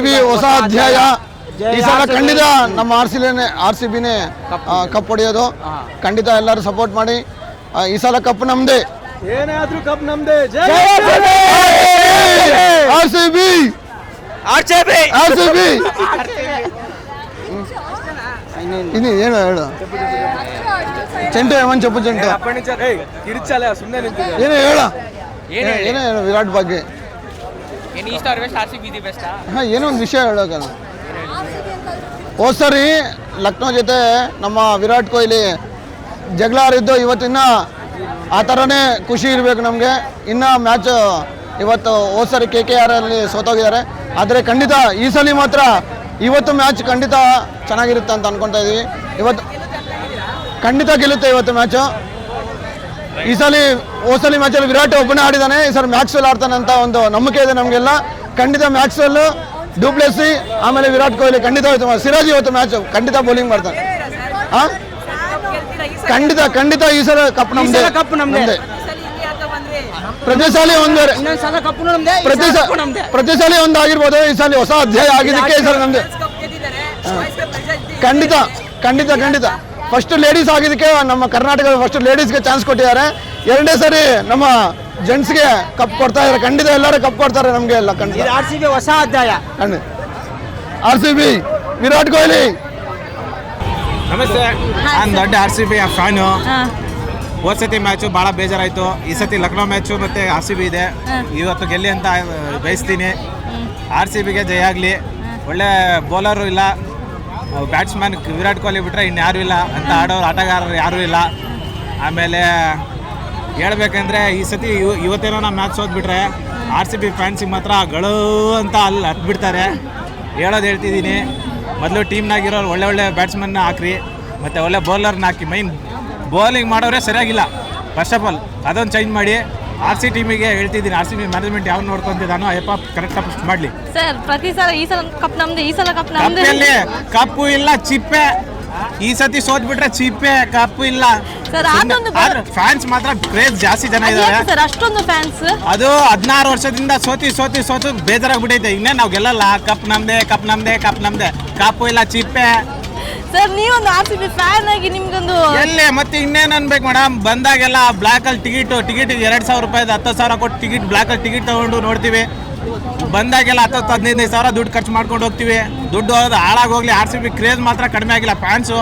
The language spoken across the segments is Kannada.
RCB ಹೊಸ ಅಧ್ಯಾಯ. ಈ ಸಲ ಖಂಡಿತ ನಮ್ಮ RCBನೇ ಕಪ್ ಹೊಡೆಯೋದು. ಖಂಡಿತ ಎಲ್ಲರೂ ಸಪೋರ್ಟ್ ಮಾಡಿ. ಈ ಸಲ ಕಪ್ ನಮ್ದೇ, ಏನಾದ್ರೂ ಕಪ್ ನಮ್ದೇ. RCB ಇನ್ನು ಏನು ಹೇಳು ಚೆಂಟು ಏಮನ್ చెప్పు ಚೆಂಟು ಏನು ಹೇಳ ಏನೋ ಹೇಳು ವಿರಾಟ್ ಬಗ್ಗೆ. ಏನೋ ಒಂದು ವಿಷಯ ಹೇಳೋಕಲ್ಲ. ಹೋದ ಸರಿ ಲಕ್ನೋ ಜೊತೆ ನಮ್ಮ ವಿರಾಟ್ ಕೊಹ್ಲಿ ಜಗಳ ಆಡಿದ್ದು, ಇವತ್ತಿನ ಆ ಥರನೇ ಖುಷಿ ಇರಬೇಕು ನಮಗೆ. ಇನ್ನು ಮ್ಯಾಚ್ ಇವತ್ತು ಹೋದ ಸರಿ KKR ಅಲ್ಲಿ ಸೋತೋಗಿದ್ದಾರೆ. ಆದರೆ ಖಂಡಿತ ಈ ಸಲ ಮಾತ್ರ ಇವತ್ತು ಮ್ಯಾಚ್ ಖಂಡಿತ ಚೆನ್ನಾಗಿರುತ್ತೆ ಅಂತ ಅನ್ಕೊತಾ ಇದ್ದೀವಿ. ಇವತ್ತು ಖಂಡಿತ ಗೆಲ್ಲುತ್ತೆ ಇವತ್ತು ಮ್ಯಾಚು. ಈ ಸಲ ಹೋದ ಸಲ ಮ್ಯಾಚಲ್ಲಿ ವಿರಾಟ್ ಒಬ್ಬನೇ ಆಡಿದ್ದಾನೆ, ಈ ಸಲ ಮ್ಯಾಕ್ಸ್ವೆಲ್ ಆಡ್ತಾನೆ ಅಂತ ಒಂದು ನಂಬಿಕೆ ಇದೆ ನಮಗೆಲ್ಲ. ಖಂಡಿತ ಮ್ಯಾಕ್ಸ್ವೆಲ್, ಡುಪ್ಲೆಸಿ, ಆಮೇಲೆ ವಿರಾಟ್ ಕೊಹ್ಲಿ ಖಂಡಿತ ಇವತ್ತು, ಸಿರಾಜ್ ಇವತ್ತು ಮ್ಯಾಚ್ ಖಂಡಿತ ಬೌಲಿಂಗ್ ಮಾಡ್ತಾನೆ. ಖಂಡಿತ ಈ ಸಲ ಕಪ್ ನಮ್ದೇ. ಪ್ರತಿ ಸಲ ಒಂದು ಆಗಿರ್ಬೋದು. ಈ ಸಲ ಹೊಸ ಅಧ್ಯಾಯ ಆಗಿದ್ದಕ್ಕೆ ಈ ಸಲ ನಮ್ದು ಖಂಡಿತ ಫಸ್ಟ್ ಲೇಡೀಸ್ ಆಗಿದ್ದಕ್ಕೆ ನಮ್ಮ ಕರ್ನಾಟಕ ಫಸ್ಟ್ ಲೇಡೀಸ್ಗೆ ಚಾನ್ಸ್ ಕೊಟ್ಟಿದ್ದಾರೆ. ಎರಡನೇ ಸರಿ ನಮ್ಮ ಜೆಂಟ್ಸ್ಗೆ ಕಪ್ ಕೊಡ್ತಾ ಇದ್ದಾರೆ. ಖಂಡಿತ ಎಲ್ಲರೂ ಕಪ್ ಕೊಡ್ತಾರೆ ನಮಗೆ ಎಲ್ಲ. ಖಂಡಿತ RCB ಹೊಸ ಅಧ್ಯಾಯ. RCB ವಿರಾಟ್ ಕೊಹ್ಲಿ. ನಮಸ್ತೆ, ನಾನು ದೊಡ್ಡ RCB ಫ್ಯಾನು. ಹೋದ ಸತಿ ಮ್ಯಾಚು ಭಾಳ ಬೇಜಾರಾಯಿತು. ಈ ಸತಿ ಲಕ್ನೋ ಮ್ಯಾಚು ಮತ್ತು RCB ಇದೆ. ಇವತ್ತು ಗೆಲ್ಲಿ ಅಂತ ಬಯಸ್ತೀನಿ. RCBಗೆ ಜಯ ಆಗಲಿ. ಒಳ್ಳೆ ಬೌಲರು ಇಲ್ಲ, ಬ್ಯಾಟ್ಸ್ಮನ್ ವಿರಾಟ್ ಕೊಹ್ಲಿ ಬಿಟ್ಟರೆ ಇನ್ಯಾರೂ ಇಲ್ಲ ಅಂತ ಆಡೋರು, ಆಟಗಾರರು ಯಾರೂ ಇಲ್ಲ. ಆಮೇಲೆ ಹೇಳ್ಬೇಕಂದ್ರೆ ಈ ಸತಿ ಇವತ್ತೇನೋ ನಾವು ಮ್ಯಾಚ್ ಸೋತ್ಬಿಟ್ರೆ RCB ಫ್ಯಾನ್ಸಿಗೆ ಮಾತ್ರ ಗಳು ಅಂತ ಅಲ್ಲಿ ಹತ್ಬಿಡ್ತಾರೆ. ಹೇಳ್ತಿದ್ದೀನಿ, ಮೊದಲು ಟೀಮ್ನಾಗಿರೋರು ಒಳ್ಳೆ ಬ್ಯಾಟ್ಸ್ಮನ್ನ ಹಾಕ್ರಿ, ಮತ್ತು ಒಳ್ಳೆ ಬೌಲರ್ನ ಹಾಕಿ. ಮೈನ್ ಬೌಲಿಂಗ್ ಮಾಡೋರೇ ಸರಿಯಾಗಿಲ್ಲ. ಫಸ್ಟ್ ಆಫ್ ಆಲ್ ಅದೊಂದು ಚೇಂಜ್ ಮಾಡಿ. ಟೀಮಿಗೆ ಹೇಳ್ತಿದ್ದೀನಿ, RCB ಮ್ಯಾನೇಜ್ಮೆಂಟ್ ಯಾವ ನೋಡ್ಕೊಂತಿದ್ದಾನೋ ಅಯ್ಯಪ್ಪ ಕರೆಕ್ಟಾಗಿ ಪುಸ್ಟ್ ಮಾಡಲಿ ಸರ್. ಪ್ರತಿ ಸಲ ಈ ಸಲ ಕಪ್ ನಮ್ದೆ, ಈ ಸಲ ಕಪ್ ನಮ್ದೆ. ಕಪ್ಪು ಇಲ್ಲ, ಚಿಪ್ಪೆ. ಈ ಸತಿ ಸೋತ್ಬಿಟ್ರೆ ಚಿಪ್ಪೆ, ಕಪ್ಪು ಇಲ್ಲ. ಫ್ಯಾನ್ಸ್ ಮಾತ್ರ ಕ್ರೇಜ್ ಜಾಸ್ತಿ ಜನ ಇದ್ದಾರೆ ಸರ್. ಅಷ್ಟೊಂದು ಫ್ಯಾನ್ಸ್. ಅದು 16 ವರ್ಷದಿಂದ ಸೋತು ಬೇಜಾರಾಗ್ಬಿಟ್ಟೈತೆ. ಇನ್ನೇ ನಾವು ಗೆಲ್ಲಲ್ಲ. ಕಪ್ ನಮ್ದೆ. ಕಪ್ಪು ಇಲ್ಲ, ಚಿಪ್ಪೆ. ಸರ್ ನೀವೊಂದು RCB ಫ್ಯಾನ್ ಆಗಿ ನಿಮ್ಗೊಂದು ಎಲ್ಲೇ ಮತ್ತೆ ಇನ್ನೇನು ಅನ್ಬೇಕು ಮೇಡಮ್. ಬಂದಾಗೆಲ್ಲ ಬ್ಲ್ಯಾಕಲ್ಲಿ ಟಿಕೆಟ್ 2,000 ರೂಪಾಯಿ 10,000 ಕೊಟ್ಟು ಬ್ಲ್ಯಾಕಲ್ಲಿ ಟಿಕೆಟ್ ತಗೊಂಡು ನೋಡ್ತೀವಿ. ಬಂದಾಗೆಲ್ಲ 10-15 ಸಾವಿರ ದುಡ್ಡು ಖರ್ಚು ಮಾಡ್ಕೊಂಡು ಹೋಗ್ತೀವಿ. ದುಡ್ಡು ಹಾಳಾಗೋಗ್ಲಿ. RCB ಕ್ರೇಜ್ ಮಾತ್ರ ಕಡಿಮೆ ಆಗಿಲ್ಲ ಫ್ಯಾನ್ಸು.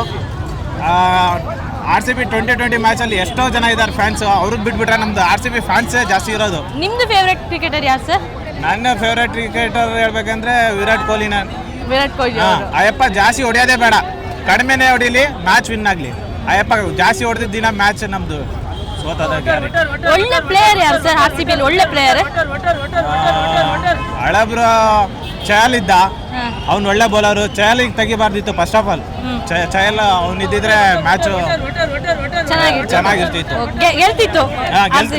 RCB 2020 ಮ್ಯಾಚಲ್ಲಿ ಎಷ್ಟೋ ಜನ ಇದ್ದಾರೆ ಫ್ಯಾನ್ಸ್. ಅವ್ರಿಗೆ ಬಿಟ್ಬಿಟ್ರೆ ನಮ್ದು RCB ಫ್ಯಾನ್ಸೇ ಜಾಸ್ತಿ ಇರೋದು. ನಿಮ್ದು ಫೇವ್ರೆಟ್ ಕ್ರಿಕೆಟರ್ ಯಾರು ಸರ್? ನನ್ನ ಫೇವ್ರೆಟ್ ಕ್ರಿಕೆಟರ್ ಹೇಳ್ಬೇಕಂದ್ರೆ ವಿರಾಟ್ ಕೊಹ್ಲಿ. ವಿರಾಟ್ ಕೊಹ್ಲಿ ಅಯ್ಯಪ್ಪ ಜಾಸ್ತಿ ಹೊಡೆಯೋದೇ ಬೇಡ, ಕಡಿಮೆನೇ ಹೊಡೀಲಿ, ಮ್ಯಾಚ್ ವಿನ್ ಆಗಲಿ. ಅಯ್ಯಪ್ಪ ಜಾಸ್ತಿ ಹೊಡೆದಿದ್ದ ದಿನ ಮ್ಯಾಚ್ ನಮ್ದು ಸೋತದ. ಒಳ್ಳೆ ಪ್ಲೇಯರ್ ಯಾರು ಸರ್ RCB ಅಲ್ಲಿ? ಒಳ್ಳೆ ಪ್ಲೇಯರ್ ಹಳಬ್ರ ಚಹಲ್ ಇದ್ದ, ಅವ್ನು ಒಳ್ಳೆ ಬೌಲರು. ಚಹಲಿಗೆ ತೆಗಿಬಾರ್ದಿತ್ತು ಫಸ್ಟ್ ಆಫ್ ಆಲ್. ಚಹಲ್ ಅವ್ನು ಇದ್ದಿದ್ರೆ ಮ್ಯಾಚ್ ಚೆನ್ನಾಗಿರ್ತಿತ್ತು.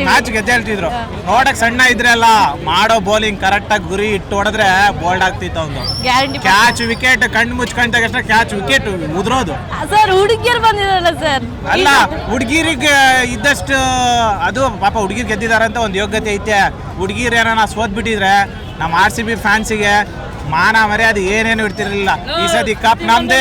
ಮ್ಯಾಚ್ ಗೆದ್ದೆ ಹೇಳ್ತಿದ್ರು. ನೋಡಕ್ ಸಣ್ಣ ಇದ್ರೆ ಅಲ್ಲ, ಮಾಡೋ ಬೌಲಿಂಗ್ ಕರೆಕ್ಟಾಗಿ ಗುರಿ ಇಟ್ಟು ಹೊಡೆದ್ರೆ ಬೋಲ್ಡ್ ಆಗ್ತಿತ್ತು ಅವ್ನು. ಕ್ಯಾಚ್ ವಿಕೆಟ್ ಕಣ್ಣು ಮುಚ್ಕೊಂಡ ತಕ್ಷಣ ಕ್ಯಾಚ್ ವಿಕೆಟ್ ಉದ್ರೋದು. ಸರ್ ಹುಡುಗಿಯರು ಬಂದಿರಲ್ಲ ಸರ್. ಅಲ್ಲ, ಹುಡುಗಿರಿಗೆ ಇದ್ದಷ್ಟು ಅದು ಪಾಪ ಹುಡುಗಿರ್ ಗೆದ್ದಿದಾರೆ ಅಂತ ಒಂದು ಯೋಗ್ಯತೆ ಐತೆ. ಹುಡುಗಿರು ಏನಾರ ಸೋತ್ ಬಿಟ್ಟಿದ್ರೆ ನಮ್ಮ RCB ಫ್ಯಾನ್ಸಿಗೆ ಮಾನ ಮರ್ಯಾದೆ ಏನೇನು ಇಡ್ತಿರ್ಲಿಲ್ಲ. ಈ ಸತಿ ಕಪ್ ನಮ್ದೇ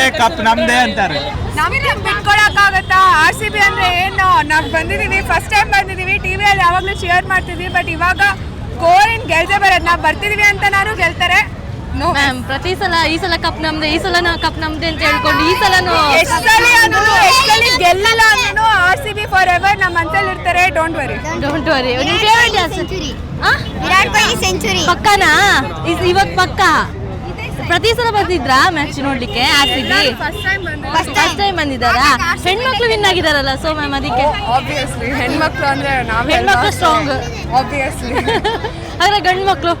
ಅಂತಾರೆ. ನಮಗೆ ಬಿಟ್ಕೊಳಕ್ಕಾಗತ್ತಾ? RCB ಅಂದ್ರೆ ಏನು? ನಾವು ಬಂದಿದ್ದೀವಿ, ಫಸ್ಟ್ ಟೈಮ್ ಬಂದಿದ್ದೀವಿ. ಟಿವಿಯಲ್ಲಿ ಯಾವಾಗಲೂ ಶೇರ್ ಮಾಡ್ತಿದ್ವಿ. ಬಟ್ ಇವಾಗ ಕೋರಿನ್ ಗೆಲ್ದೆ ಬರೋದು. ನಾವು ಬರ್ತಿದೀವಿ ಅಂತ ನಾನು ಗೆಲ್ತಾರೆ. ಮ್ಯಾಮ್ ಪ್ರತಿ ಸಲ ಈ ಸಲ ಕಪ್ ನಮ್ದೆ, ಈ ಸಲ ಕಪ್ ನಮ್ದೆ ಅಂತ ಹೇಳ್ಕೊಂಡು ಈ ಸಲ ಗೆಲ್ಲಲ್ಲ ಅಂದ್ರೂ RCB ಫಾರ್ ಎವರ್ ನಮ್ಮ ಮನಸ್ಸಲ್ಲಿ ಇರ್ತಾರೆ. Don't worry. ನಿಮ್ ಫೇವರೇಟ್ ಯಾರು? ವಿರಾಟ್ ಕೊಹ್ಲಿ ಸೆಂಚುರಿ ಪಕ್ಕನಾ? ಇವತ್ತು ಪಕ್ಕ. ಪ್ರತಿ ಸಲ ಬಂದಿದ್ರಾ ಮ್ಯಾಚ್ ನೋಡ್ಲಿಕ್ಕೆ RCB? ಫಸ್ಟ್ ಟೈಮ್ ಬಂದಿದ್ದಾರಾ? ಹೆಣ್ಮಕ್ಳು ವಿನ್ ಆಗಿದಾರಲ್ಲ, ಸೊ ಮ್ಯಾಮ್ ಅದಕ್ಕೆ ಆಬ್ವಿಯಸ್ಲಿ ಹೆಣ್ಮಕ್ಳು ಅಂದ್ರೆ ಹೆಣ್ಮಕ್ಳು ಸ್ಟ್ರಾಂಗ್. ಆಬ್ವಿಯಸ್ಲಿ ಆದ್ರೆ ಗಂಡು ಮಕ್ಳು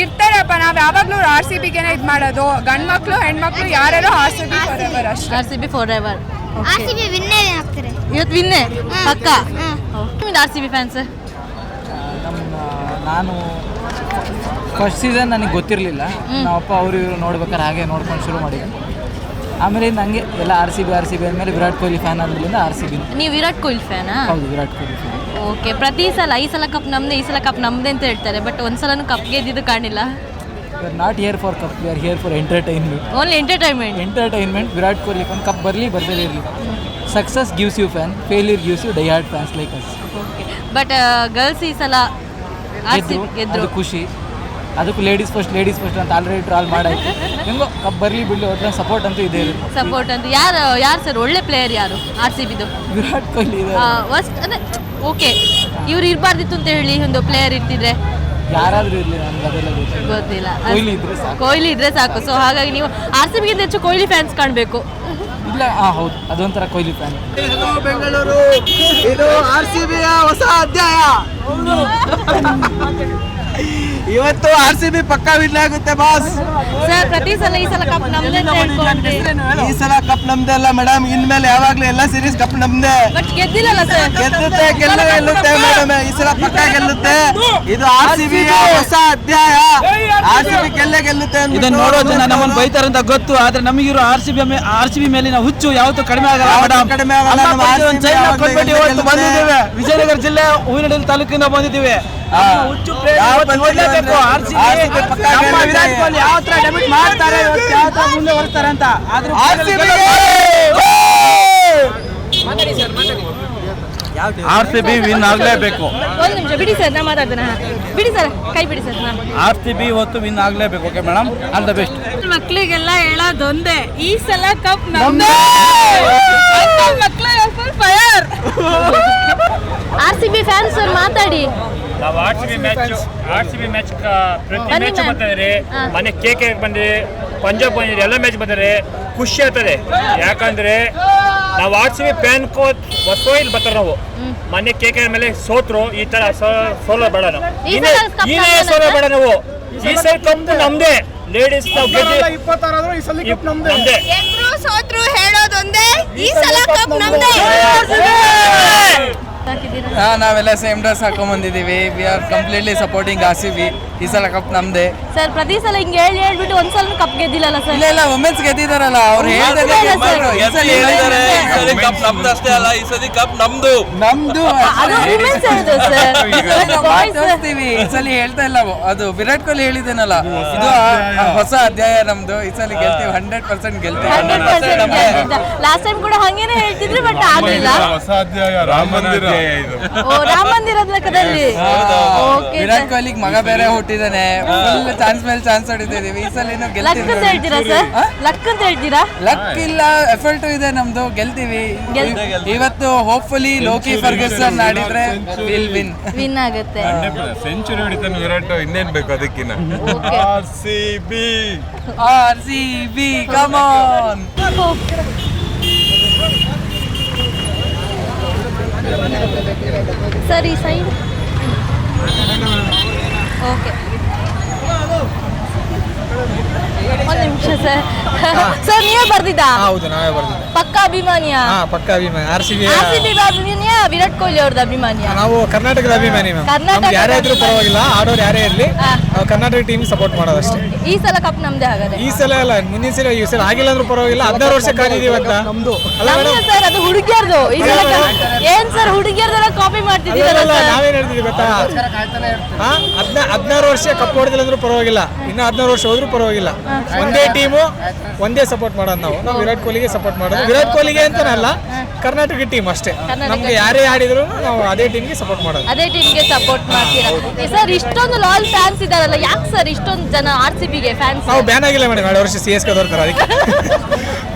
ಇರ್ತಾರಪ್ಪ. ನಾವ್ ಯಾವಾಗ್ಲೂ RCBಗೆನೆ ಇದ್ ಮಾಡೋದು. ಗಂಡ್ ಮಕ್ಳು ಹೆಣ್ಮಕ್ಳು ಯಾರ್ಯಾರು RCB ಫಾರ್ ಎವರ್ ಅಷ್ಟೇ. RCB for ever. RCB ವಿನ್ನೇ ಆಗ್ತಾರೆ ಇವತ್ತು ವಿನ್ನೇ ಪಕ್ಕ. RCB fans. ನಾನು ಫಸ್ಟ್ ಸೀಸನ್ ನನಗೆ ಗೊತ್ತಿರಲಿಲ್ಲ. ನಾವಪ್ಪ ಅವರು ಇವರು ನೋಡ್ಬೇಕಾದ್ರೆ ಹಾಗೆ ನೋಡ್ಕೊಂಡು ಶುರು ಮಾಡಿದ್ವಿ. ಆಮೇಲೆ ನನಗೆ ಎಲ್ಲ RCB ಅಂದಮೇಲೆ ವಿರಾಟ್ ಕೊಹ್ಲಿ ಫ್ಯಾನ್ ಆದ್ಮೇಲಿಂದ RCB. ನೀವು ವಿರಾಟ್ ಕೊಹ್ಲಿ ಫ್ಯಾನಾ? ಹೌದು, ವಿರಾಟ್ ಕೊಹ್ಲಿ ಫ್ಯಾನ್. ಓಕೆ. ಪ್ರತಿ ಸಲ ಈ ಸಲ ಕಪ್ ನಮ್ದೆ, ಈ ಸಲ ಕಪ್ ನಮ್ದೆ ಅಂತ ಹೇಳ್ತಾರೆ. ಬಟ್ ಒಂದ್ಸಲನೂ ಕಪ್ ಗೆದ್ದಿದ್ದು ಕಾಣಿಲ್ಲ. We are not here for cup, we are here for entertainment. Only entertainment. Virat Kohli ಒಂದು ಕಪ್ ಬರಲಿ ಬರದೇ ಇರಲಿ. Success gives you fan, failure gives you die hard fans like us. But girls ಈ ಸಲ ಗೆದ್ರು ಅದು ಖುಷಿ. ಅದಕ್ಕೂ ಲೇಡೀಸ್ ಫಸ್ಟ್ ಅಂತ ಆಲ್ರೆಡಿ ಟ್ರಾಲ್ ಮಾಡಾಯ್ತು. ಹೆಂಗೋ ಕಪ್ ಬರಲಿ ಬಿಡಲಿ ಒಟ್ಟಿನ ಸಪೋರ್ಟ್ ಅಂತೂ ಇದೆ. ಸಪೋರ್ಟ್ ಅಂತ ಯಾರು ಸರ್ ಒಳ್ಳೆ ಪ್ಲೇಯರ್ ಯಾರು RCBದು? ವಿರಾಟ್ ಕೊಹ್ಲಿ ಇದೆ. ಫಸ್ಟ್ ಅಂದರೆ ಓಕೆ, ಇವ್ರು ಇರಬಾರ್ದಿತ್ತು ಅಂತ ಹೇಳಿ ಒಂದು ಪ್ಲೇಯರ್ ಇರ್ತಿದ್ರೆ ಯಾರಾದರೂ ಇರಲಿ, ನನಗೆ ಅದೆಲ್ಲ ಗೊತ್ತಿಲ್ಲ. ಕೊಹ್ಲಿ ಇದ್ರೆ ಸಾಕು. ಸೊ ಹಾಗಾಗಿ ನೀವು RCBಗಿಂತ ಹೆಚ್ಚು ಕೊಹ್ಲಿ ಫ್ಯಾನ್ಸ್ ಕಾಣಬೇಕು. ಇಲ್ಲ ಹೌದು, ಅದೊಂಥರ ಕೊಹ್ಲಿ ಫ್ಯಾನ್. ಬೆಂಗಳೂರು, ಇದು RCBಯ ಹೊಸ ಅಧ್ಯಾಯ. ಇವತ್ತು RCB ಪಕ್ಕಾ ವಿನ್ ಆಗುತ್ತೆ ಬಾಸ್. ಸರ್ ಪ್ರತಿ ಸಲ ಈ ಸಲ ಕಪ್ ನಮ್ದೇ ಅಂತ ಹೇಳ್ಕೊಂಡ್ರಿ. ಈ ಸಲ ಕಪ್ ನಮ್ದೇ ಅಲ್ಲ ಮೇಡಮ್, ಇನ್ಮೇಲೆ ಯಾವಾಗ್ಲೂ ಎಲ್ಲ ಸೀರೀಸ್ ಕಪ್ ನಮ್ದೇ. ಬಟ್ ಗೆದ್ದಿಲ್ಲಲ್ಲ ಸರ್. ಗೆಲ್ಲುತ್ತೆ ಮೇಡಮ್, ಈ ಸಲ ಪಕ್ಕಾ ಗೆಲ್ಲುತ್ತೆ. ಇದು RCBಯ ಹೊಸ ಅಧ್ಯಾಯ. RCB ಗೆಲ್ಲುತ್ತೆ. ಇದನ್ನ ನೋಡೋ ಜನ ನಮ್ಮನ್ನು ಬೈತಾರಂತ ಗೊತ್ತು, ಆದ್ರೆ ನಮಗಿರೋ RCB ಮೇಲಿನ ಹುಚ್ಚು ಯಾವತ್ತೂ ಕಡಿಮೆ ಆಗಲ್ಲ. ಕಡಿಮೆ ಆಗಲ್ಲ. ಬಂದಿದ್ದೇವೆ ವಿಜಯನಗರ ಜಿಲ್ಲೆ ಹೂವಿನಹಳ್ಳಿ ತಾಲೂಕಿಂದ ಬಂದಿದ್ದೀವಿ. ಹುಚ್ಚು ನೋಡ್ಲೇಬೇಕು ವಿರಾಟ್ ಕೊಹ್ಲಿ ಯಾವ ತರ ಡೆಬ್ಯೂಟ್ ಮಾಡ್ತಾರೆ, ಯಾವ ತರ ಮುಂದೆ ಬರ್ತಾರೆ ಅಂತ. ಆದ್ರೂ RCB ವಿನ್ ಆಗ್ಲೇಬೇಕು. ಒಂದು ನಿಮಿಷ ಬಿಡಿ ಸರ್, ನಾ ಮಾತಾಡ್ತೇನೆ. ಬಿಡಿ ಸರ್, ಕೈ ಬಿಡಿ ಸರ್. RCB ಇವತ್ತು ವಿನ್ ಆಗ್ಲೇಬೇಕು. Okay madam, all the best. ಮಕ್ಕಳಿಗೆಲ್ಲ ಹೇಳೋದೊಂದೇ, ಈ ಸಲ ಕಪ್ ನಮ್ದೇ. ಮಕ್ಕಳು ಫೈರ್. RCB ಫ್ಯಾನ್ಸ್ ಸರ್ ಮಾತಾಡಿ. ನಾವು RCB ಮ್ಯಾಚ್ ಪ್ರತಿ ಮ್ಯಾಚ್ ಬರ್ತಾರೆ. ಮನೆ KK ಬಂದಿದೆ, ಪಂಜಾಬ್ ಬಂದಿದೆ, ಎಲ್ಲ ಮ್ಯಾಚ್ ಬರ್ತಾರೆ. ಖುಷಿ ಆಗ್ತದೆ. ಯಾಕಂದ್ರೆ ನಾವು RCB ಫ್ಯಾನ್ ಹೊಸ ಇಲ್ಲಿ ಬರ್ತಾರೆ. ನಾವು ಮನೆ KK ಮೇಲೆ ಸೋತ್ರು, ಈ ತರ ಸೋಲೋ ಬೇಡ. ನಾವು ಸೋಲೋ ಬೇಡ. ನಾವು ಈ ಸಲ ಕಪ್ ನಮ್ದೇ. ಲೇಡೀಸ್ ನಾವು ನಮ್ದೇ. ಸೋತ್ರು ಹೇಳೋದೊಂದೇ, ಈ ಸಲ ಕಪ್ ನಮ್ದೇ. ನಾವೆಲ್ಲ ಸೇಮ್ ಡ್ರೆಸ್ ಹಾಕೊಂಡ್ ಬಂದಿದ್ದೀವಿ. We are completely supporting RCB. ಈ ಸಲ ಕಪ್ ನಮ್ದೇ. ಸರ್ ಪ್ರತಿ ಸಲ ಹಿಂಗೆ ಹೇಳ್ಬಿಟ್ಟು ಒಂದ್ಸಲ ಕಪ್ ಗೆದ್ದಿಲ್ಲಲ್ಲ ಸರ್. ಇಲ್ಲ ವುಮೆನ್ಸ್ ಗೆದ್ದಿದಾರಲ್ಲ, ಅವ್ರು ಹೇಳಿದಾರೆ ಕಪ್ ನಮ್ದು ಅಷ್ಟೇ ಅಲ್ಲ, ಈ ಸತಿ ಕಪ್ ನಮ್ದು. ಅದು women's ಹೇಳುದು ಸರ್. ತೋರಿಸ್ತೀವಿ. ಈ ಸಲ ಹೇಳ್ತಾ ಇಲ್ಲ, ಅದು ವಿರಾಟ್ ಕೊಹ್ಲಿ ಹೇಳಿದ್ದೇನಲ್ಲ, ಇದು ಹೊಸ ಅಧ್ಯಾಯ ನಮ್ದು. ಈ ಸಲ ಗೆಲ್ತೀವಿ, 100% ಗೆಲ್ತೀವಿ. ಲಾಸ್ಟ್ ಟೈಮ್ ಕೂಡ ಹಂಗೇನೆ ಹೇಳ್ತಿದ್ರಿ, ಬಟ್ ಆಗ್ಲಿಲ್ಲ. ಹೊಸ ಅಧ್ಯಾಯ ರಾಮ ಮಂದಿರ. ರಾಮ ಮಂದಿರದ ಲೆಕ್ಕದಲ್ಲಿ ವಿರಾಟ್ ಕೊಹ್ಲಿಗೆ ಮಗ ಬೇರೆ ಹುಟ್ಟಿದಾನೆ. ಫುಲ್ ಚಾನ್ಸ್ ಮೇಲೆ ಚಾನ್ಸ್ ಹೊಡಿತಿದೀವಿ. ಈ ಸಲ ಲಕ್ ಅಂತ ಹೇಳ್ತೀರಾ ಸರ್? ಲಕ್ ಅಂತ ಹೇಳ್ತೀರಾ? ಲಕ್ ಇಲ್ಲ, ಎಫರ್ಟ್ ಇದೆ ನಮ್ದು, ಗೆಲ್ತೀವಿ. ಇವತ್ತು ಹೋಪ್ಫುಲಿ ಲೋಕಿ ಫರ್ಗ್ಯೂಸನ್ ಆಡಿದ್ರೆ ವಿನ್ ಆಗುತ್ತೆ. ಸೆಂಚುರಿ ಹೊಡಿತಾನೆ ವಿರಾಟ್, ಇನ್ನೇನ್ ಬೇಕು ಅದಕ್ಕಿನ್ನ. RCB come on. ಸರ್ ಈ ಸೈಡ್ ಓಕೆ. ಒಂದು ನಿಮಿಷ ಸರ್. ಸರ್ ನೀವೇ ಬರ್ದಿದ್ದ? ಹೌದು, ನಾವೇ ಬರ್ದಿದ್ದೆ. ಪಕ್ಕ ಅಭಿಮಾನಿಯ? ಪಕ್ಕ ಅಭಿಮಾನಿ. RCB ಅಭಿಮಾನಿಯ, ವಿರಾಟ್ ಕೊಹ್ಲಿ ಅವ್ರದ್ದು ಅಭಿಮಾನಿಯ? ನಾವು ಕರ್ನಾಟಕದ ಅಭಿಮಾನಿ. ಯಾರೇ ಇದ್ರೂ ಪರವಾಗಿಲ್ಲ, ಆಡೋರು ಯಾರೇ ಇರಲಿ, ನಾವು ಕರ್ನಾಟಕ ಟೀಮ್ ಸಪೋರ್ಟ್ ಮಾಡೋದಷ್ಟೇ. ಈ ಸಲ ಕಪ್ ನಮ್ದೇ ಹಾಗಾದ್ರೆ? ಈ ಸಲ ಅಲ್ಲ, ಮುಂದಿನ ಸಲ. ಈ ಸಲ ಆಗಿಲ್ಲ ಅಂದ್ರೂ ಪರವಾಗಿಲ್ಲ, 16 ವರ್ಷ ಕಾದಿದೀವಿ ಅಂತ. ನಮ್ದು ಸರ್, ಅದು ಹುಡುಗಿಯರ್ದು. ಈ ಸಲ ಏನ್ ಸರ್ ಹುಡುಗಿಯರ್ದೆಲ್ಲ ಕಾಪಿ ಮಾಡ್ತಿದ್ದೀರಲ್ಲ? ನಾವೇನ್ ಹೇಳ್ತಿದ್ವಿ ಗೊತ್ತಾ, 16 ವರ್ಷ ಕಪ್ ಹೊಡೆದಿಲ್ಲ ಅಂದ್ರೂ ಪರವಾಗಿಲ್ಲ, ಇನ್ನು 16 ವರ್ಷ ಹೋದ್ರೂ ಪರವಾಗಿಲ್ಲ. ಒಂದೇ ಟೀಮು, ಒಂದೇ ಸಪೋರ್ಟ್ ಮಾಡೋದು. ನಾವು ವಿರಾಟ್ ಕೊಹ್ಲಿಗೆ ಸಪೋರ್ಟ್ ಮಾಡೋದು. ವಿರಾಟ್ ಕೊಹ್ಲಿಗೆ ಅಂತಾನಲ್ಲ, ಕರ್ನಾಟಕ ಟೀಮ್ ಅಷ್ಟೇ. ನಮ್ಗೆ ಯಾರೇ ಆಡಿದ್ರು ನಾವು ಅದೇ ಟೀಮ್ಗೆ ಸಪೋರ್ಟ್ ಮಾಡೋದು. ಅದೇ ಟೀಮ್ಗೆ ಸಪೋರ್ಟ್ ಮಾಡ್ತೀರಾ ಸರ್? ಇಷ್ಟೊಂದು ಲಾಯಲ್ ಫ್ಯಾನ್ಸ್ ಇದಾರಲ್ಲ, ಯಾಕೆ ಸರ್ ಇಷ್ಟೊಂದು ಜನ RCBಗೆ ಫ್ಯಾನ್ಸ್? ನಾವು ಬ್ಯಾನ್ ಆಗಿಲ್ಲ ಮೇಡಮ್, 2 ವರ್ಷ CSK ದೋರ್ತಾರೆ, ಅದಕ್ಕೆ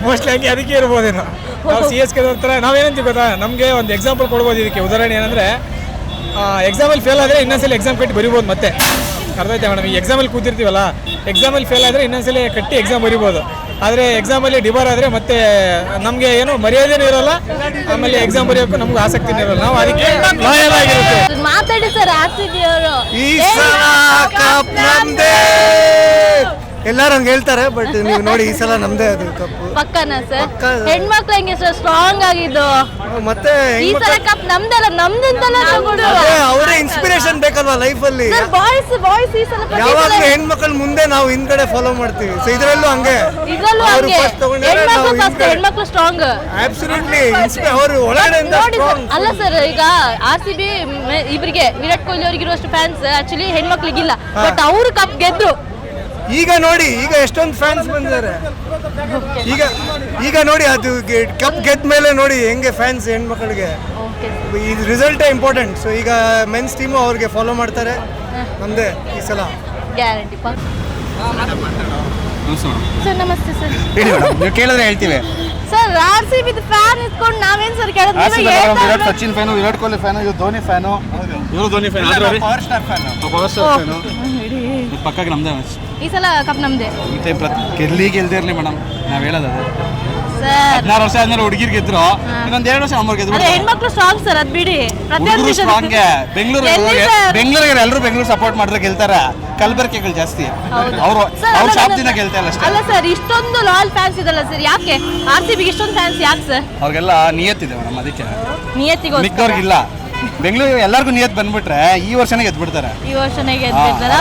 ಮೋಸ್ಟ್ಲಿ ಅದಕ್ಕೆ ಇರ್ಬೋದೇನೋ. ನಾವು CSK ದೋರ್ತಾರೆ. ನಾವೇನಂತೀವಿ ಗೊತ್ತಾ, ನಮಗೆ ಒಂದು ಎಕ್ಸಾಂಪಲ್ ಕೊಡ್ಬೋದು ಇದಕ್ಕೆ. ಉದಾಹರಣೆ ಏನಂದರೆ, ಎಕ್ಸಾಮಲ್ಲಿ ಫೇಲ್ ಆದರೆ ಇನ್ನೊಂದ್ಸಲ ಎಕ್ಸಾಮ್ ಕಟ್ಟಿ ಬರಿಬೋದು ಮತ್ತೆ. ಅರ್ಥ ಆಯ್ತಾ ಮೇಡಮ್? ಈ ಎಕ್ಸಾಮಲ್ಲಿ ಕೂತಿರ್ತೀವಲ್ಲ, ಎಕ್ಸಾಮಲ್ಲಿ ಫೇಲ್ ಆದರೆ ಇನ್ನೊಂದ್ಸಲ ಕಟ್ಟಿ ಎಕ್ಸಾಮ್ ಬರಿಬೋದು. ಆದರೆ ಎಕ್ಸಾಮಲ್ಲಿ ಡಿಬಾರ್ ಆದರೆ ಮತ್ತೆ ನಮಗೆ ಏನು ಮರ್ಯಾದೆನೂ ಇರೋಲ್ಲ, ಆಮೇಲೆ ಎಕ್ಸಾಮ್ ಬರೆಯೋಕ್ಕೂ ನಮ್ಗೆ ಆಸಕ್ತಿನೇ ಇರೋಲ್ಲ. ನಾವು ಅದಕ್ಕೆ ಲಾಯಲ್ ಆಗಿರುತ್ತೆ. ಮಾತಾಡಿ ಸರ್, RCB ಅವರು ಈ ಸಲ ಕಪ್ ನಮ್ದೇ. ಎಲ್ಲರೂ ಹಂಗೆ ಹೇಳ್ತಾರೆ, ಬಟ್ ನೀವು ನೋಡಿ ಈ ಸಲ ನಮ್ದೇ ಅದು ಕಪ್. ಪಕ್ಕನಾ ಸರ್? ಹೆಣ್ಮಕ್ಳು ಹೆಂಗೆ ಸರ್ ಸ್ಟ್ರಾಂಗ್ ಆಗಿದ್ದು? ಮತ್ತೆ ಈ ಸಲ ಕಪ್ ನಮ್ದಲ್ಲ, ನಮ್ದಂತಲ್ಲ ತಗೊಂಡು ಅವರೇ ಇನ್ಸ್ಪಿರೇಷನ್ ಬೇಕಲ್ವಾ ಲೈಫಲ್ಲಿ. ಬಾಯ್ಸ್ ಈ ಸಲ ಯಾವಾಗಲೂ ಹೆಣ್ಮಕ್ಳ ಮುಂದೆ ನಾವು ಹಿಂದ್ಗಡೆ ಫಾಲೋ ಮಾಡ್ತೀವಿ. ಸೊ ಇದರಲ್ಲೂ ಹಂಗೆ, ಇದ್ರಲ್ಲೂ ಹಂಗೆ ಹೆಣ್ಮಕ್ಳು ಸ್ಟ್ರಾಂಗ್. ಅಬ್ಸಲ್ಯೂಟ್ಲಿ ಅವರು ಒಳಗಡೆಯಿಂದ ಸ್ಟ್ರಾಂಗ್. ಅಲ್ಲ ಸರ್, ಈಗ RCB ಇವರಿಗೆ ವಿರಾಟ್ ಕೊಹ್ಲಿ ಅವರಿಗಿರುವಷ್ಟು ಫ್ಯಾನ್ಸ್ ಆಕ್ಚುಲಿ ಹೆಣ್ಮಕ್ಳಿಗಿಲ್ಲ, ಬಟ್ ಅವರು ಕಪ್ ಗೆದ್ರು. ಈಗ ನೋಡಿ, ಈಗ ಎಷ್ಟೊಂದು ಫ್ಯಾನ್ಸ್ ಬಂದಿದ್ದಾರೆ. ಈಗ ನೋಡಿ, ಅದು ಕಪ್ ಗೆದ್ದ ಮೇಲೆ ನೋಡಿ ಹೆಂಗೆ ಫ್ಯಾನ್ಸ್ ಹೆಣ್ಮಕ್ಳಿಗೆ. ಈ ರಿಸಲ್ಟೇ ಇಂಪಾರ್ಟೆಂಟ್. ಸೊ ಈಗ ಮೆನ್ಸ್ ಟೀಮು ಅವ್ರಿಗೆ ಫಾಲೋ ಮಾಡ್ತಾರೆ. ನಮ್ಮದೇ ಈ ಸಲ ಗ್ಯಾರಂಟಿ. ಸರ್ ನಮಸ್ತೆ ಸರ್. ನೀವು ಕೇಳಿದ್ರೆ ಹೇಳ್ತೀವಿ. ಸರ್ RCB ಫ್ಯಾನ್ ಇಟ್ಕೊಂಡು ನಾವೇನ್ ಸರ್ ಕೇಳೋದು? ವಿರಾಟ್ ಸಚಿನ್ ಫ್ಯಾನು, ವಿರಾಟ್ ಕೊಹ್ಲಿ ಫ್ಯಾನು, ಇವ್ರು ಧೋನಿ ಫ್ಯಾನು. ಇವರು Dhoni fan, power star fan. ಪಕ್ಕಾಗಿ ನಮ್ದೇ ಮ್ಯಾಚ್ ಈ ಸಲ ಕಪ್ ನಮ್ದೆ ಗೆಲ್ದೇ ಇರಲಿ ಮೇಡಮ್, ನಾವ್ ಹೇಳೋದು ಸರ್. 16 ವರ್ಷ ಆದ್ಮೇಲೆ ಹುಡುಗಿರ್ ಗೆದ್ರು, ಇನ್ನೊಂದ್ 2 ವರ್ಷ ನಮ್ಮವ್ರು ಗೆದ್ರು. ಹೆಣ್ಮಕ್ಳು ಸ್ಟ್ರಾಂಗ್ ಸರ್, ಅದ್ ಬಿಡಿ. ಬೆಂಗಳೂರಿಗೆ ಎಲ್ಲರೂ ಬೆಂಗಳೂರು ಸಪೋರ್ಟ್ ಮಾಡಿದ್ರೆ ಗೆಲ್ತಾರ. ಕಲಬೆರಕೆಗಳು ಜಾಸ್ತಿ, ಅವ್ರು ಶಾಪ್ದಿಂದ ಗೆಲ್ತಾ ಇಲ್ಲ ಅಷ್ಟೇ. ಅಲ್ಲ ಸರ್, ಇಷ್ಟೊಂದು ಲಾಯಲ್ ಫ್ಯಾನ್ಸ್ ಇದಲ್ಲ ಸರ್, ಯಾಕೆ RCB ಇಷ್ಟೊಂದು ಫ್ಯಾನ್ಸ್ ಯಾಕೆ ಸರ್? ಅವ್ರಿಗೆಲ್ಲ ನಿಯತ್ತಿದೆ ಮೇಡಮ್, ಅದಕ್ಕೆ ನಿಯತ್ತಿಗೋಸ್ಕರ. ಮಿಕ್ಕವ್ರಿಗಿಲ್ಲ. ಬೆಂಗಳೂರು ಎಲ್ಲರಿಗೂ ನಿಯತ್ ಬಂದ್ಬಿಟ್ರೆ ಈ ವರ್ಷನೇ ಗೆದ್ಬಿಡ್ತಾರೆ. ಈ ವರ್ಷನೇ ಗೆದ್ಬಿಡ್ತಾರೆ.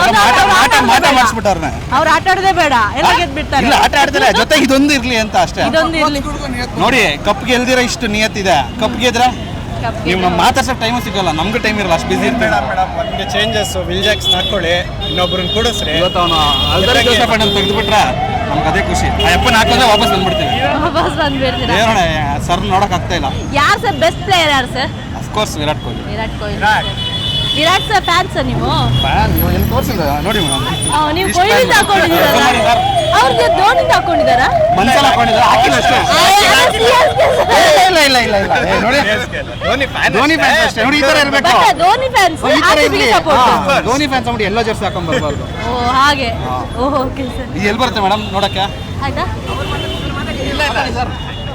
ಮಾಟ ಮಾಡಿಸ್ಬಿಟ್ಟವ್ರನ್ನ. ಅವ್ರು ಆಟ ಆಡೋದೇ ಬೇಡ, ಎಲ್ಲ ಗೆದ್ಬಿಡ್ತಾರೆ. ಇಲ್ಲ, ಆಟ ಆಡ್ತಾರೆ, ಜೊತೆಗೆ ಇದೊಂದು ಇರ್ಲಿ ಅಂತ ಅಷ್ಟೇ. ಇದೊಂದು ಇರ್ಲಿ ನೋಡಿ, ಕಪ್ ಗೆಲ್ದಿರ ಇಷ್ಟು ನಿಯತ್ತಿದೆ, ಕಪ್ ಗೆದ್ರೆ ನೀವು ನಮ್ಮ ಮಾತಾಡ್ಸೋ ಟೈಮು ಸಿಗಲ್ಲ, ನಮ್ಗೂ ಟೈಮ್ ಇರಲ್ಲ, ಅಷ್ಟು ಬಿಸಿ ಇರ್ತೀವಿ. ಮೇಡಮ್ ನಮಗೆ ಚೇಂಜಸ್ ವಿಲ್ ಜಾಕ್ಸ್ ಹಾಕೊಳ್ಳಿ, ಇನ್ನೊಬ್ರನ್ನ ಕೂಡಿಸ್ರಿ. ಇವತ್ತು ಅವನು ತೆಗೆದುಬಿಟ್ರೆ ನಮ್ಗೆ ಅದೇ ಖುಷಿ. ಆ ಅಪ್ಪನ ಹಾಕಿದ್ರೆ ವಾಪಸ್ ಬಂದ್ಬಿಡ್ತೀವಿ. ವಾಪಸ್ ಬಂದ್ಬಿಡ್ತೀರಾ? ನೋಡೋಣ, ಸರ್ ನೋಡಕ್ ಆಗ್ತಾ ಇಲ್ಲ. ಯಾರು ಸರ್ ಬೆಸ್ಟ್ ಪ್ಲೇಯರ್? ಯಾರು sir? Of course Virat Kohli. Virat Kohli. Virat sir fan sir ನೀವು? ನೀವು ಎಲ್ಲಿ ತೋರಿಸಿಲ್ಲ ನೋಡಿ ಮೇಡಮ್. ನೀವು ಕೊಹ್ಲಿ ಹಾಕೊಂಡಿದ್ದೀರಲ್ಲ, ಅವ್ರಿಗೆ ಧೋನಿ ಹಾಕೊಂಡಿದ್ದಾರಾ? ಮನ್ಸಲ್ಲಿ ಹಾಕೊಂಡಿದ್ದಾರೆ, ಹಾಕಿಲ್ಲ ಅಷ್ಟೇ. ಇಲ್ಲ ನೋಡಿ, ಧೋನಿ ಫ್ಯಾನ್ಸ್ ಅಷ್ಟೇ ನೋಡಿ, ಈ ತರ ಇರಬೇಕು. Dhoni fans support. Dhoni fans ನೋಡಿ, ಎಲ್ಲೋ ಜರ್ಸಿ ಹಾಕೊಂಡ್ ಬರ್ಬಾರ್ದು. ಓ ಹಾಗೆ. Okay sir. ಇದು ಎಲ್ಲಿ ಬರುತ್ತೆ ಮೇಡಮ್ ನೋಡಕ್ಕೆ? ಆಯ್ತಾ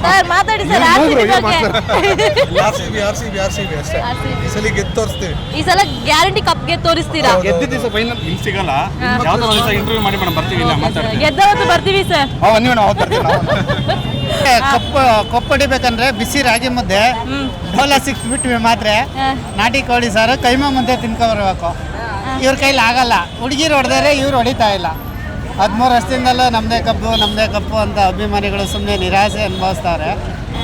ಸರ್, ಮಾತಾಡಿ ಸರ್. RCB ಅಷ್ಟೇ. ಈ ಸಲ ಗೆದ್ದು ತೋರಿಸ್ತೀವಿ. ಈ ಸಲ ಗ್ಯಾರಂಟಿ ಕಪ್ಗೆ ತೋರಿಸ್ತೀರಾ? ಗೆದ್ದಿದ್ದ ದಿವಸ ಫೈನಲ್ ಇಲ್ಲಿ ಸಿಗಲ್ಲ, ಯಾವ್ದೋ ಒಂದು ದಿವಸ ಇಂಟರ್ವ್ಯೂ ಮಾಡಿ ಮೇಡಮ್ ಬರ್ತೀವಿ, ಇಲ್ಲ ಮಾತಾಡ್ತೀವಿ. ಗೆದ್ದವತ್ತು ಬರ್ತೀವಿ ಸರ್. ನೀವು ನಾವು ಬರ್ತೀವಿ. ಕಪ್ಪು ಹೊಡಿಬೇಕಂದ್ರೆ ಬಿಸಿ ರಾಗಿ ಮುದ್ದೆ, ಡೋಲ 6 ಬಿಟ್ವಿ ಮಾತ್ರ ನಾಟಿ ಕೋಳಿ ಸಾರು, ಕೈಮಾ ಮುದ್ದೆ ತಿನ್ಕೊಬರ್ಬೇಕು. ಇವ್ರ ಕೈಲಿ ಆಗಲ್ಲ. ಹುಡುಗಿರು ಹೊಡೆದರೆ ಇವ್ರು ಹೊಡಿತಾ ಇಲ್ಲ. 13 ವರ್ಷದಿಂದಲೂ ನಮ್ಮದೇ ಕಪ್ಪು ಅಂತ ಅಭಿಮಾನಿಗಳು ಸುಮ್ಮನೆ ನಿರಾಸೆ ಅನುಭವಿಸ್ತಾರೆ.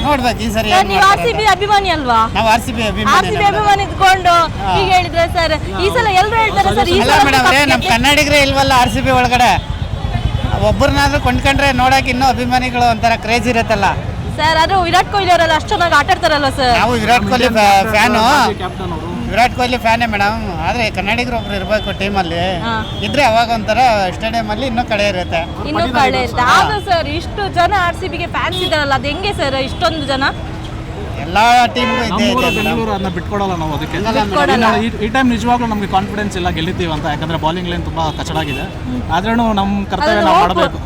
ನೋಡ್ಬೇಕು ಈ ಸರಿ. ನೀವು RCB ಅಭಿಮಾನಿ ಅಲ್ವಾ? ನಾವು RCB ಅಭಿಮಾನಿ ಇದ್ಕೊಂಡು ಈಗ ಹೇಳಿದ್ರೆ ಸರ್, ಈ ಸಲ ಎಲ್ಲರೂ ಹೇಳ್ತಾರೆ ಸರ್. ಇಲ್ಲ ಮೇಡಮ್, ನಮ್ಮ ಕನ್ನಡಿಗರೇ ಇಲ್ವಲ್ಲ RCB ಒಳಗಡೆ. ಒಬ್ಬರನ್ನಾದ್ರೂ ಕೊಂಡ್ಕೊಂಡ್ರೆ ನೋಡಕ್ಕೆ ಇನ್ನೂ ಅಭಿಮಾನಿಗಳು ಒಂಥರ ಕ್ರೇಜ್ ಇರುತ್ತಲ್ಲ ಸರ್. ಅದು ವಿರಾಟ್ ಕೊಹ್ಲಿ ಅವರೆಲ್ಲ ಅಷ್ಟು ಚೆನ್ನಾಗಿ ಆಟ ಆಡ್ತಾರಲ್ಲ ಸರ್. ನಾವು ವಿರಾಟ್ ಕೊಹ್ಲಿ ಫ್ಯಾನು, ವಿರಾಟ್ ಕೊಹ್ಲಿ ಫ್ಯಾನೇ ಮೇಡಮ್. ಆದರೆ ಕನ್ನಡಿಗರು ಒಬ್ರು ಇರಬೇಕು ಟೀಮಲ್ಲಿ, ಇದ್ರೆ ಅವಾಗ ಒಂಥರ ಸ್ಟೇಡಿಯಂ ಇನ್ನೂ ಕಡೆ ಇರುತ್ತೆ. ಇನ್ನೂ ಕಡೆ ಇರುತ್ತೆ. ಆದ್ರೂ ಸರ್, ಇಷ್ಟು ಜನ RCBಗೆ ಫ್ಯಾನ್ಸ್ ಇದಾರಲ್ಲ, ಅದು ಹೆಂಗೆ ಸರ್ ಇಷ್ಟೊಂದು ಜನ? ಎಲ್ಲ ಟೀಮ್ಗೂ ಇದೆ. ಬೆಂಗಳೂರು ಅದನ್ನ ಬಿಟ್ಕೊಡಲ್ಲ ನಾವು. ಅದಕ್ಕೆ ಈ ಟೈಮ್ ನಿಜವಾಗ್ಲೂ ನಮಗೆ ಕಾನ್ಫಿಡೆನ್ಸ್ ಇಲ್ಲ ಗೆಲ್ಲಿತೀವಿ ಅಂತ, ಯಾಕಂದ್ರೆ ಬೌಲಿಂಗ್ ಲೈನ್ ತುಂಬಾ ಕಚಡಾಗಿದೆ. ಆದ್ರೂ ನಮ್ಮ ಕರ್ತವ್ಯ ನಾವು ಮಾಡಬೇಕು.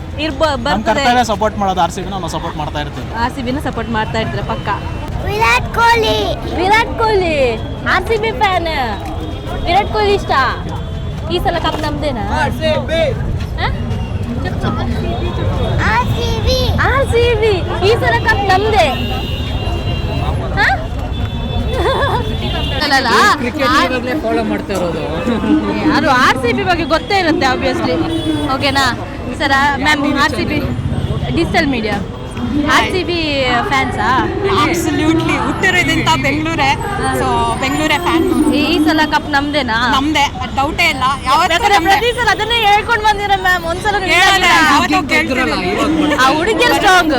ನಮ್ಮ ಕರ್ತವ್ಯ ಸಪೋರ್ಟ್ ಮಾಡೋದು RCB ನಾವು ಸಪೋರ್ಟ್ ಮಾಡ್ತಾ ಇರ್ತೀವಿ. RCBನ ಸಪೋರ್ಟ್ ಮಾಡ್ತಾ ಇರ್ತೀರ ಪಕ್ಕ. Virat Kohli RCB fan. ವಿರಾಟ್ ಕೊಹ್ಲಿ ಇಷ್ಟ. ಈ ಸಲ ಕಪ್ ನಮ್ದೇನಾ? RCB ಈ ಸಲ ಕಪ್ ನಮ್ದೇ. ಫಾಲೋ ಮಾಡ್ತಾ ಇರೋದು ಯಾರು RCB ಬಗ್ಗೆ ಗೊತ್ತೇ ಇರುತ್ತೆ ಆಬ್ವಿಯಸ್ಲಿ. ಓಕೆನಾ sir? Ma'am, RCB digital media RCB ಫ್ಯಾನ್ಸಾ? ಅಬ್ಸಲ್ಯೂಟ್ಲಿ. ಹುಟ್ಟಿರೋದಂತ ಬೆಂಗಳೂರೇ, ಸೊ ಬೆಂಗಳೂರೇ ಫ್ಯಾನ್. ಈ ಸಲ ಕಪ್ ನಮ್ದೇನಾ? ನಮ್ದೇ, ಡೌಟೇ ಇಲ್ಲ. ಪ್ರತಿ ಸಲ ಅದನ್ನೇ ಹೇಳ್ಕೊಂಡು ಬಂದಿರ ಮ್ಯಾಮ್. ಒಂದ್ಸಲ ಆ ಹುಡುಗಿಯರು ಸ್ಟ್ರಾಂಗ್,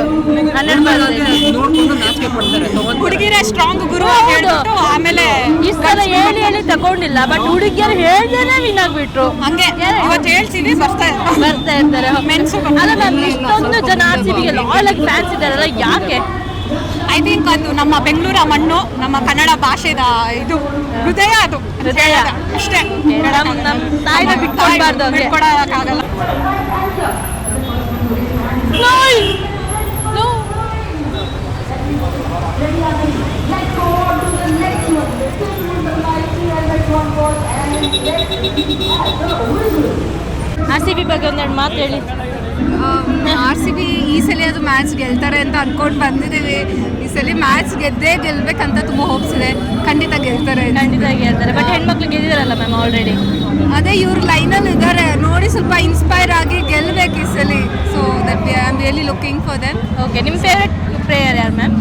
ಹುಡುಗಿರೇ ಸ್ಟ್ರಾಂಗ್ ಗುರು. ಆಮೇಲೆ ಇಷ್ಟು ಸಲ ಹೇಳಿ ತಗೊಂಡಿಲ್ಲ, ಬಟ್ ಹುಡುಗಿಯರು ಹೇಳ್ದೇನೆ ವಿನ್ ಆಗ್ಬಿಟ್ರು. ಹಂಗೆ ಇವತ್ತು ಹೇಳ್ತೀವಿ, ಬರ್ತಾ ಇರ್ತಾರೆ ಮೆನ್ಸು. ಅಲ್ಲ ಮ್ಯಾಮ್, ಇಷ್ಟೊಂದು ಜನ RCBಗೆ ಲಾಯಲ್ ಆಗಿ ಫ್ಯಾನ್ಸ್ ಇದ್ದಾರಲ್ಲ, ಯಾಕೆ? ಐ ಥಿಂಕ್ ಅದು ನಮ್ಮ ಬೆಂಗಳೂರ ಮಣ್ಣು, ನಮ್ಮ ಕನ್ನಡ ಭಾಷೆದ ಇದು ಹೃದಯ, ಅದು ಹೃದಯ ಅಷ್ಟೇ. ನಮ್ಮ ತಾಯಿನ ಬಿಟ್ಕೊಡ್ಬಾರ್ದು, ಬಿಟ್ಕೊಡಕ್ಕಾಗಲ್ಲ. RCB ಬಗ್ಗೆ ಒಂದೆರಡು ಮಾತು ಹೇಳಿ. RCB ಈ ಸಲ ಅದು ಮ್ಯಾಚ್ ಗೆಲ್ತಾರೆ ಅಂತ ಅನ್ಕೊಂಡು ಬಂದಿದ್ದೀವಿ. ಈ ಸಲ ಮ್ಯಾಚ್ ಗೆಲ್ಬೇಕಂತ ತುಂಬ ಹೋಪ್ಸ್ ಇದೆ. ಖಂಡಿತ ಗೆಲ್ತಾರೆ. ಬಟ್ ಹೆಣ್ಮಕ್ಳು ಗೆದ್ದಿದಾರಲ್ಲ ಮ್ಯಾಮ್ ಆಲ್ರೆಡಿ. ಅದೇ ಇವ್ರ ಲೈನಲ್ಲಿ ಇದ್ದಾರೆ ನೋಡಿ, ಸ್ವಲ್ಪ ಇನ್ಸ್ಪೈರ್ ಆಗಿ ಗೆಲ್ಬೇಕು ಈ ಸಲ. So that I am really looking for them. Okay, ನಿಮ್ಮ ಫೇವ್ರೆಟ್ ಪ್ಲೇಯರ್ ಯಾರು ಮ್ಯಾಮ್?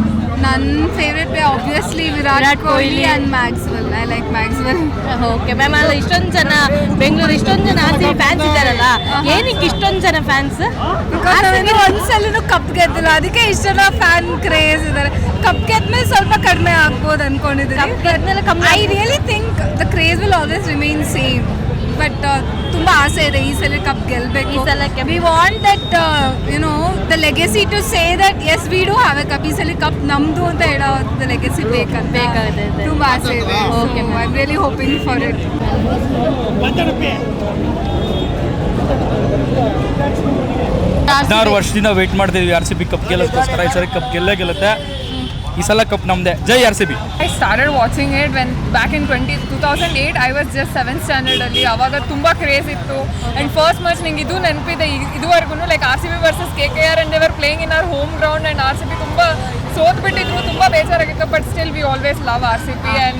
ನನ್ನ ನನ್ನ favourite player obviously Virat Kohli and Maxwell. I like Maxwell. Okay ma'am, ಅಲ್ಲ ಇಷ್ಟೊಂದು ಜನ ಬೆಂಗಳೂರು ಇಷ್ಟೊಂದು ಜನ RCB ಫ್ಯಾನ್ಸ್ ಇದ್ದಾರಲ್ಲ, ಏನಕ್ಕೆ ಇಷ್ಟೊಂದು ಜನ ಫ್ಯಾನ್ಸ್? ಒಂದ್ಸಲೂ ಕಪ್ ಗೆದ್ದಿಲ್ಲ, ಅದಕ್ಕೆ ಇಷ್ಟು ಜನ ಫ್ಯಾನ್ ಕ್ರೇಜ್ ಇದ್ದಾರೆ. ಕಪ್ ಗೆದ್ಮೇಲೆ ಸ್ವಲ್ಪ ಕಡಿಮೆ ಆಗ್ಬೋದು ಅನ್ಕೊಂಡಿದ್ದೀನಿ. I really think the craze will always remain same. But ತುಂಬ ಆಸೆ ಇದೆ ಈ ಸಲ ಕಪ್ ಗೆಲ್ಲಬೇಕು. ಈ ಸಲಕ್ಕೆ we want that the legacy to say that yes we do have a cup. ಈ ಸಲ ಕಪ್ ನಮ್ದು ಅಂತ ಹೇಳೋ ದ ಲೆಗೆಸಿ ಬೇಕಾಗುತ್ತೆ. ತುಂಬ ಆಸೆ ಇದೆ. Okay, I am really hoping for it. 16 ವರ್ಷದಿಂದ ವೆಯ್ಟ್ ಮಾಡ್ತಿದ್ವಿ RCB ಕಪ್ ಗೆಲ್ಲೋದಕ್ಕೋಸ್ಕರ. ಈ ಸಲ ಕಪ್ ಗೆಲ್ಲುತ್ತೆ. ಈ ಸಲ ಕಪ್ ನಮ್ಮದೇ. ಜೈ RCB. I started watching it when back in 2008 I was just 7th standard ಅಲ್ಲಿ. ಆವಾಗ ತುಂಬ ಕ್ರೇಜ್ ಇತ್ತು. ಆ್ಯಂಡ್ ಫಸ್ಟ್ ಮ್ಯಾಚ್ ನಿಂಗೆ ಇದು ನೆನಪಿದೆ ಇದುವರೆಗೂ, like RCB versus KKR and they were playing in our home ground and RCB ತುಂಬ ಸೋತ್ಬಿಟ್ಟಿದ್ರು, ತುಂಬ ಬೇಜಾರಾಗಿತ್ತು. But still we always love RCB and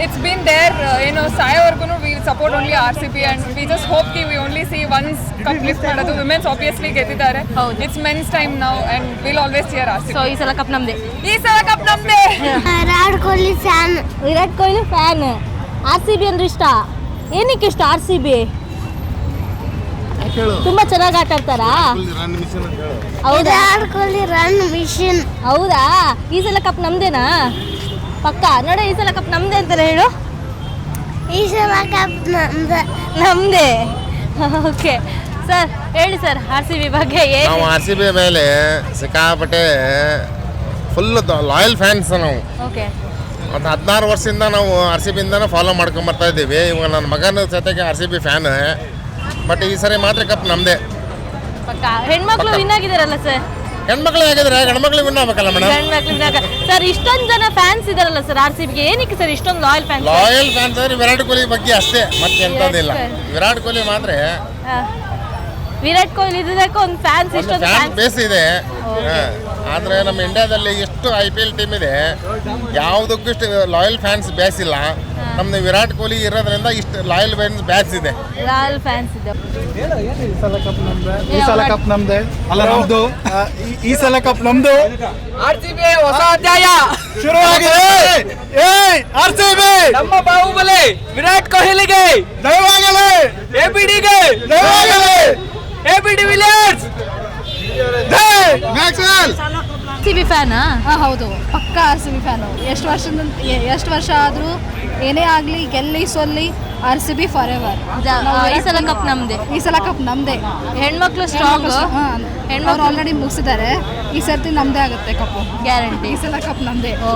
it's been there, ಸಾಯೋವರೆಗೂ we support only RCB and we just hope that we only see once cup lift ಮಾಡೋದು. women's obviously ಗೆದ್ದಿದ್ದಾರೆ. It's men's time now and we'll always cheer RCB. So ಈ ಸಲ ಕಪ್ ನಮ್ದೇ. Virat Kohli fan. Virat Kohli fan. RCB ಅಂದ್ರೆ ಇಷ್ಟ. ಏನಕ್ಕೆ ಇಷ್ಟ RCB? ತುಂಬಾ ಚೆನ್ನಾಗಿ ಆಟ ಆಡ್ತಾರಾ? ಹೌದಾ? Virat Kohli run machine. ಹೌದಾ? ಈ ಸಲ ಕಪ್ ನಮ್ದೇನಾ? ಪಕ್ಕ ನೋಡಿ, ಈ ಸಲ ಕಪ್ ನಮ್ದೇ ಅಂತಾರೆ ಹೇಳು. ಈ ಸಲ ಕಪ್ ನಮ್ದೇ. ಓಕೆ ಸರ್, ಹೇಳಿ ಸರ್ RCB ಬಗ್ಗೆ. ನಾವು RCB ಮೇಲೆ ಸಿಕ್ಕಾಪಟ್ಟೆ ಫುಲ್ ಲಾಯಲ್ ಫ್ಯಾನ್ಸ್ ನಾವು. ಓಕೆ. ಮತ್ತು 16 ವರ್ಷದಿಂದ ನಾವು RCBಯಿಂದನೇ ಫಾಲೋ ಮಾಡ್ಕೊಂಬರ್ತಾ ಇದ್ದೀವಿ. ಇವಾಗ ನನ್ನ ಮಗನ ಜೊತೆಗೆ RCB ಫ್ಯಾನ್. ಬಟ್ ಈ ಸರಿ ಮಾತ್ರ ಕಪ್ ನಮ್ಮದೇ. ಪಕ್ಕ. ಹೆಣ್ಮಕ್ಳು ವಿನ್ ಆಗಿದಾರಲ್ಲ ಸರ್? ಹೆಣ್ಮಕ್ಳು ಆಗಿದ್ರೆ ಗಂಡ್ಮಕ್ಳು ವಿನ್ ಆಗ್ಬೇಕಲ್ಲ ಮೇಡಮ್? ಹೆಣ್ಮಕ್ಳು ವಿನ್ ಆಗ. ಸರ್ ಇಷ್ಟೊಂದು ಜನ ಫ್ಯಾನ್ಸ್ ಇದಾರಲ್ಲ ಸರ್ RCBಗೆ, ಏನಕ್ಕೆ ಸರ್ ಇಷ್ಟೊಂದು ಲಾಯಲ್ ಫ್ಯಾನ್ಸ್? ಲಾಯಲ್ ಫ್ಯಾನ್ಸ್ ಅಂದ್ರೆ ವಿರಾಟ್ ಕೊಹ್ಲಿ ಬಗ್ಗೆ ಅಷ್ಟೇ, ಮತ್ತೆ ಎಂಥದ್ದಿಲ್ಲ. ವಿರಾಟ್ ಕೊಹ್ಲಿ ಮಾತ್ರ ವಿರಾಟ್ ಕೊಹ್ಲಿ ಇದಕ್ಕೆ ಒಂದು ಫ್ಯಾನ್ಸ್ ಇಷ್ಟೊಂದು ಫ್ಯಾನ್ ಬೇಸ್ ಇದೆ. ಆದರೆ ನಮ್ಮ ಇಂಡಿಯಾದಲ್ಲಿ ಎಷ್ಟು IPL ಟೀಮ್ ಇದೆ, ಯಾವುದಕ್ಕೂ ಇಷ್ಟು ಲಾಯಲ್ ಫ್ಯಾನ್ಸ್ ಬೇಸ್ ಇಲ್ಲ. ನಮ್ದು ವಿರಾಟ್ ಕೊಹ್ಲಿ ಇರೋದ್ರಿಂದ ಇಷ್ಟು ಲಾಯಲ್ ಫ್ಯಾನ್ಸ್ ಬೇಸ್ ಇದೆ. ಲಾಯಲ್ ಫ್ಯಾನ್ಸ್ ಇದೆ. ಈ ಸಲ ಕಪ್ ನಮ್ದೆ. ಈ ಸಲ ಕಪ್ ನಮ್ದೆ. ಅಲ್ಲ ನಮ್ದು. ಈ ಸಲ ಕಪ್ ನಮ್ದು. RCB ಹೊಸ ಅಧ್ಯಾಯ ಶುರುವಾಗಿದೆ. RCB ನಮ್ಮ ಬಾಹುಬಲಿ ವಿರಾಟ್ ಕೊಹ್ಲಿಗೆ ದಯವಾಗಲಿ. ABDಗೆ ದಯವಾಗಲಿ. ABD Villiers. ಮ್ಯಾಕ್ಸ್ವೆಲ್ RCB ಫ್ಯಾನಾ? ಹೌದು, ಪಕ್ಕ RCB ಫ್ಯಾನು. ಎಷ್ಟು ವರ್ಷ ಆದರೂ ಏನೇ ಆಗಲಿ, ಗೆಲ್ಲಿ ಸೊಲ್ಲಿ RCB ಫಾರ್ ಎವರ್. ಈ ಸಲ ಕಪ್ ನಮ್ದೇ. ಈ ಸಲ ಕಪ್ ನಮ್ಮದೇ. ಹೆಣ್ಮಕ್ಳು ಸ್ಟ್ರಾಂಗ್. ಹೆಣ್ಮಕ್ಳು ಆಲ್ರೆಡಿ ಮುಗಿಸಿದ್ದಾರೆ. ಈ ಸರ್ತಿ ನಮ್ಮದೇ ಆಗುತ್ತೆ ಕಪ್ಪು, ಗ್ಯಾರಂಟಿ. ಈ ಸಲ ಕಪ್ ನಮ್ಮದೇ.